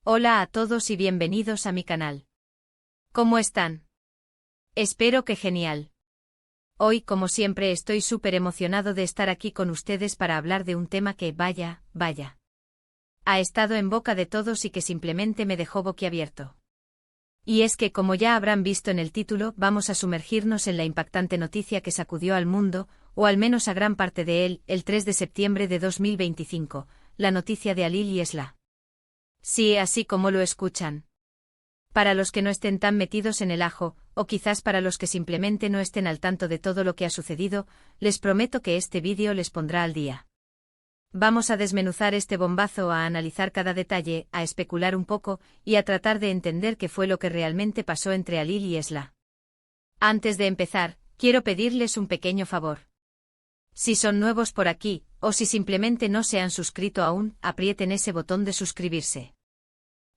Hola a todos y bienvenidos a mi canal. ¿Cómo están? Espero que genial. Hoy, como siempre, estoy súper emocionado de estar aquí con ustedes para hablar de un tema que, vaya, ha estado en boca de todos y que simplemente me dejó boquiabierto. Y es que, como ya habrán visto en el título, vamos a sumergirnos en la impactante noticia que sacudió al mundo, o al menos a gran parte de él, el 3 de septiembre de 2025, la noticia de Halil y Esla. Sí, así como lo escuchan. Para los que no estén tan metidos en el ajo, o quizás para los que simplemente no estén al tanto de todo lo que ha sucedido, les prometo que este vídeo les pondrá al día. Vamos a desmenuzar este bombazo, a analizar cada detalle, a especular un poco, y a tratar de entender qué fue lo que realmente pasó entre Halil y Esla. Antes de empezar, quiero pedirles un pequeño favor. Si son nuevos por aquí, o si simplemente no se han suscrito aún, aprieten ese botón de suscribirse.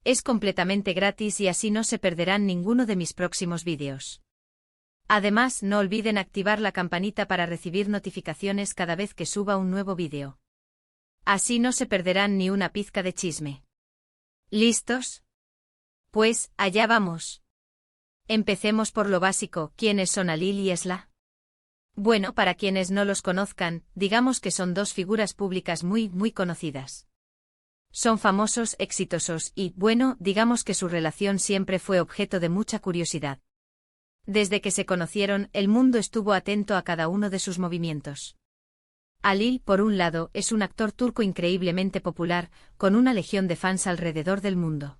Es completamente gratis y así no se perderán ninguno de mis próximos vídeos. Además, no olviden activar la campanita para recibir notificaciones cada vez que suba un nuevo vídeo. Así no se perderán ni una pizca de chisme. ¿Listos? Pues, allá vamos. Empecemos por lo básico, ¿quiénes son Halil y Esla? Bueno, para quienes no los conozcan, digamos que son dos figuras públicas muy conocidas. Son famosos, exitosos y, bueno, digamos que su relación siempre fue objeto de mucha curiosidad. Desde que se conocieron, el mundo estuvo atento a cada uno de sus movimientos. Halil, por un lado, es un actor turco increíblemente popular, con una legión de fans alrededor del mundo.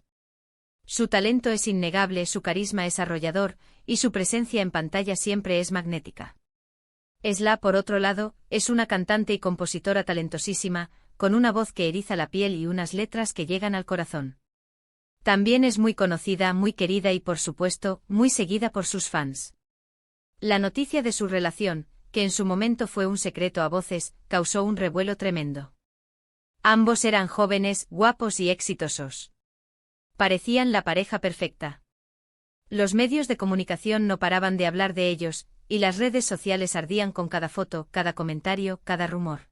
Su talento es innegable, su carisma es arrollador, y su presencia en pantalla siempre es magnética. Esla, por otro lado, es una cantante y compositora talentosísima, con una voz que eriza la piel y unas letras que llegan al corazón. También es muy conocida, muy querida y, por supuesto, muy seguida por sus fans. La noticia de su relación, que en su momento fue un secreto a voces, causó un revuelo tremendo. Ambos eran jóvenes, guapos y exitosos. Parecían la pareja perfecta. Los medios de comunicación no paraban de hablar de ellos, y las redes sociales ardían con cada foto, cada comentario, cada rumor.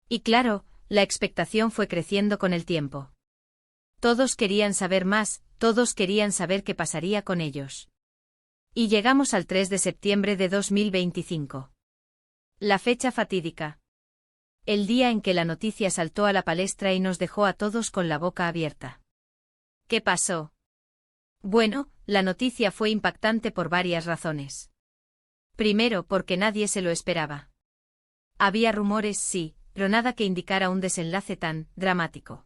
Y claro, la expectación fue creciendo con el tiempo. Todos querían saber más, todos querían saber qué pasaría con ellos. Y llegamos al 3 de septiembre de 2025. La fecha fatídica. El día en que la noticia saltó a la palestra y nos dejó a todos con la boca abierta. ¿Qué pasó? Bueno, la noticia fue impactante por varias razones. Primero, porque nadie se lo esperaba. Había rumores, sí, pero nada que indicara un desenlace tan dramático.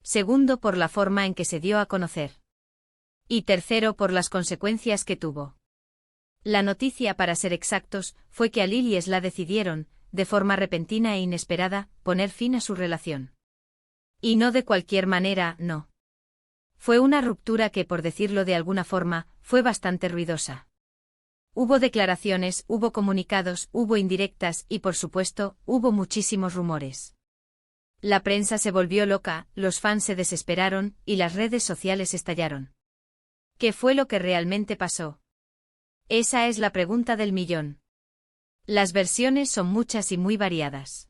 Segundo, por la forma en que se dio a conocer. Y tercero, por las consecuencias que tuvo. La noticia, para ser exactos, fue que Halil y Esla decidieron, de forma repentina e inesperada, poner fin a su relación. Y no de cualquier manera, no. Fue una ruptura que, por decirlo de alguna forma, fue bastante ruidosa. Hubo declaraciones, hubo comunicados, hubo indirectas y, por supuesto, hubo muchísimos rumores. La prensa se volvió loca, los fans se desesperaron y las redes sociales estallaron. ¿Qué fue lo que realmente pasó? Esa es la pregunta del millón. Las versiones son muchas y muy variadas.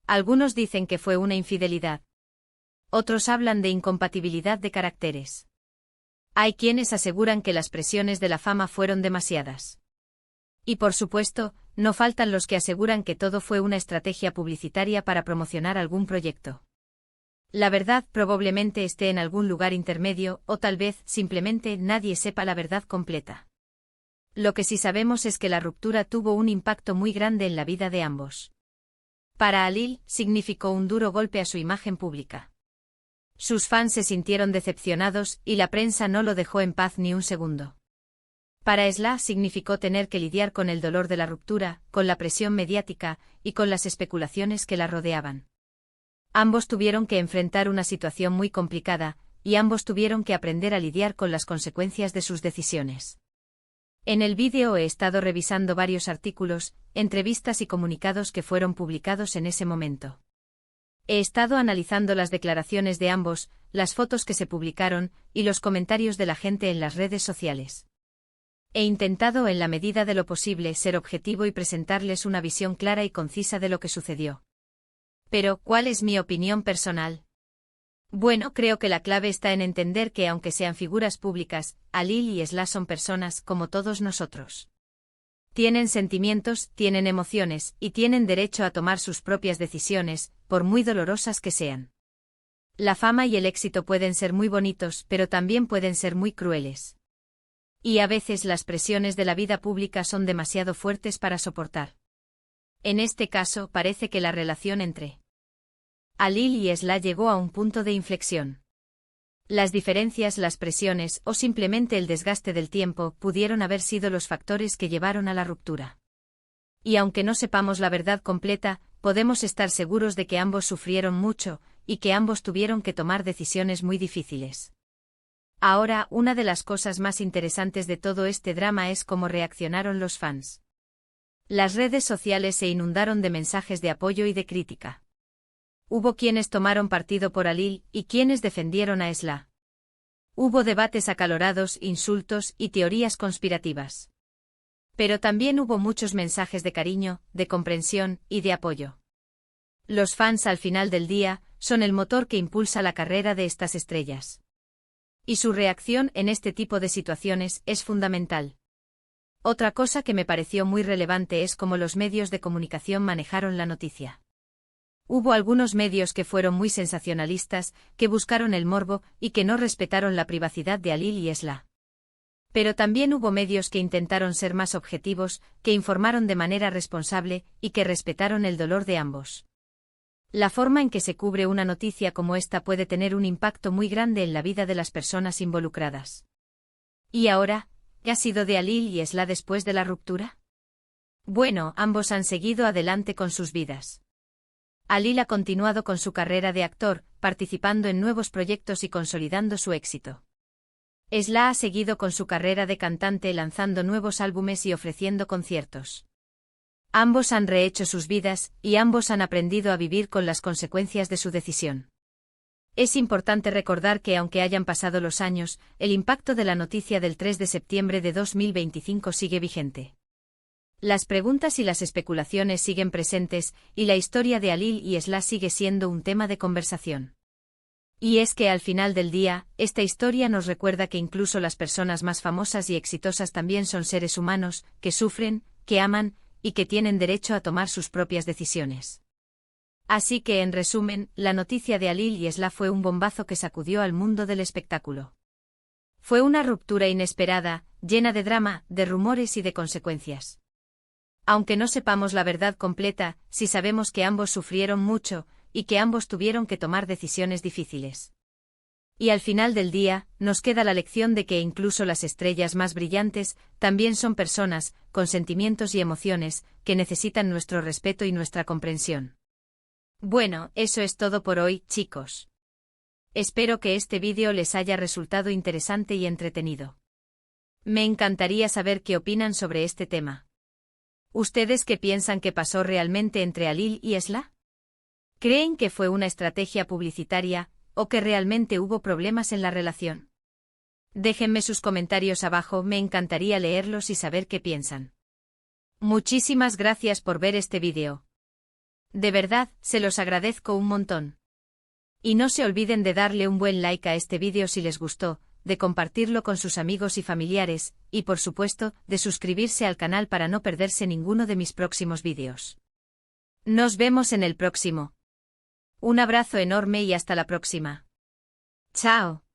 Algunos dicen que fue una infidelidad. Otros hablan de incompatibilidad de caracteres. Hay quienes aseguran que las presiones de la fama fueron demasiadas. Y por supuesto, no faltan los que aseguran que todo fue una estrategia publicitaria para promocionar algún proyecto. La verdad probablemente esté en algún lugar intermedio, o tal vez, simplemente, nadie sepa la verdad completa. Lo que sí sabemos es que la ruptura tuvo un impacto muy grande en la vida de ambos. Para Halil, significó un duro golpe a su imagen pública. Sus fans se sintieron decepcionados y la prensa no lo dejó en paz ni un segundo. Para Esla significó tener que lidiar con el dolor de la ruptura, con la presión mediática y con las especulaciones que la rodeaban. Ambos tuvieron que enfrentar una situación muy complicada, y ambos tuvieron que aprender a lidiar con las consecuencias de sus decisiones. En el vídeo he estado revisando varios artículos, entrevistas y comunicados que fueron publicados en ese momento. He estado analizando las declaraciones de ambos, las fotos que se publicaron, y los comentarios de la gente en las redes sociales. He intentado en la medida de lo posible ser objetivo y presentarles una visión clara y concisa de lo que sucedió. Pero, ¿cuál es mi opinión personal? Bueno, creo que la clave está en entender que aunque sean figuras públicas, Alil y Esla son personas como todos nosotros. Tienen sentimientos, tienen emociones, y tienen derecho a tomar sus propias decisiones, por muy dolorosas que sean. La fama y el éxito pueden ser muy bonitos, pero también pueden ser muy crueles. Y a veces las presiones de la vida pública son demasiado fuertes para soportar. En este caso, parece que la relación entre Alil y Esla llegó a un punto de inflexión. Las diferencias, las presiones o simplemente el desgaste del tiempo pudieron haber sido los factores que llevaron a la ruptura. Y aunque no sepamos la verdad completa, podemos estar seguros de que ambos sufrieron mucho y que ambos tuvieron que tomar decisiones muy difíciles. Ahora, una de las cosas más interesantes de todo este drama es cómo reaccionaron los fans. Las redes sociales se inundaron de mensajes de apoyo y de crítica. Hubo quienes tomaron partido por Alil y quienes defendieron a Esla. Hubo debates acalorados, insultos y teorías conspirativas. Pero también hubo muchos mensajes de cariño, de comprensión y de apoyo. Los fans al final del día son el motor que impulsa la carrera de estas estrellas. Y su reacción en este tipo de situaciones es fundamental. Otra cosa que me pareció muy relevante es cómo los medios de comunicación manejaron la noticia. Hubo algunos medios que fueron muy sensacionalistas, que buscaron el morbo y que no respetaron la privacidad de Alil y Esla. Pero también hubo medios que intentaron ser más objetivos, que informaron de manera responsable y que respetaron el dolor de ambos. La forma en que se cubre una noticia como esta puede tener un impacto muy grande en la vida de las personas involucradas. ¿Y ahora, qué ha sido de Alil y Esla después de la ruptura? Bueno, ambos han seguido adelante con sus vidas. Alil ha continuado con su carrera de actor, participando en nuevos proyectos y consolidando su éxito. Esla ha seguido con su carrera de cantante lanzando nuevos álbumes y ofreciendo conciertos. Ambos han rehecho sus vidas, y ambos han aprendido a vivir con las consecuencias de su decisión. Es importante recordar que aunque hayan pasado los años, el impacto de la noticia del 3 de septiembre de 2025 sigue vigente. Las preguntas y las especulaciones siguen presentes, y la historia de Alil y Esla sigue siendo un tema de conversación. Y es que al final del día, esta historia nos recuerda que incluso las personas más famosas y exitosas también son seres humanos, que sufren, que aman, y que tienen derecho a tomar sus propias decisiones. Así que, en resumen, la noticia de Alil y Esla fue un bombazo que sacudió al mundo del espectáculo. Fue una ruptura inesperada, llena de drama, de rumores y de consecuencias. Aunque no sepamos la verdad completa, sí sabemos que ambos sufrieron mucho, y que ambos tuvieron que tomar decisiones difíciles. Y al final del día, nos queda la lección de que incluso las estrellas más brillantes también son personas, con sentimientos y emociones, que necesitan nuestro respeto y nuestra comprensión. Bueno, eso es todo por hoy, chicos. Espero que este vídeo les haya resultado interesante y entretenido. Me encantaría saber qué opinan sobre este tema. ¿Ustedes qué piensan que pasó realmente entre Alil y Esla? ¿Creen que fue una estrategia publicitaria, o que realmente hubo problemas en la relación? Déjenme sus comentarios abajo, me encantaría leerlos y saber qué piensan. Muchísimas gracias por ver este vídeo. De verdad, se los agradezco un montón. Y no se olviden de darle un buen like a este vídeo si les gustó, de compartirlo con sus amigos y familiares, y por supuesto, de suscribirse al canal para no perderse ninguno de mis próximos vídeos. Nos vemos en el próximo. Un abrazo enorme y hasta la próxima. Chao.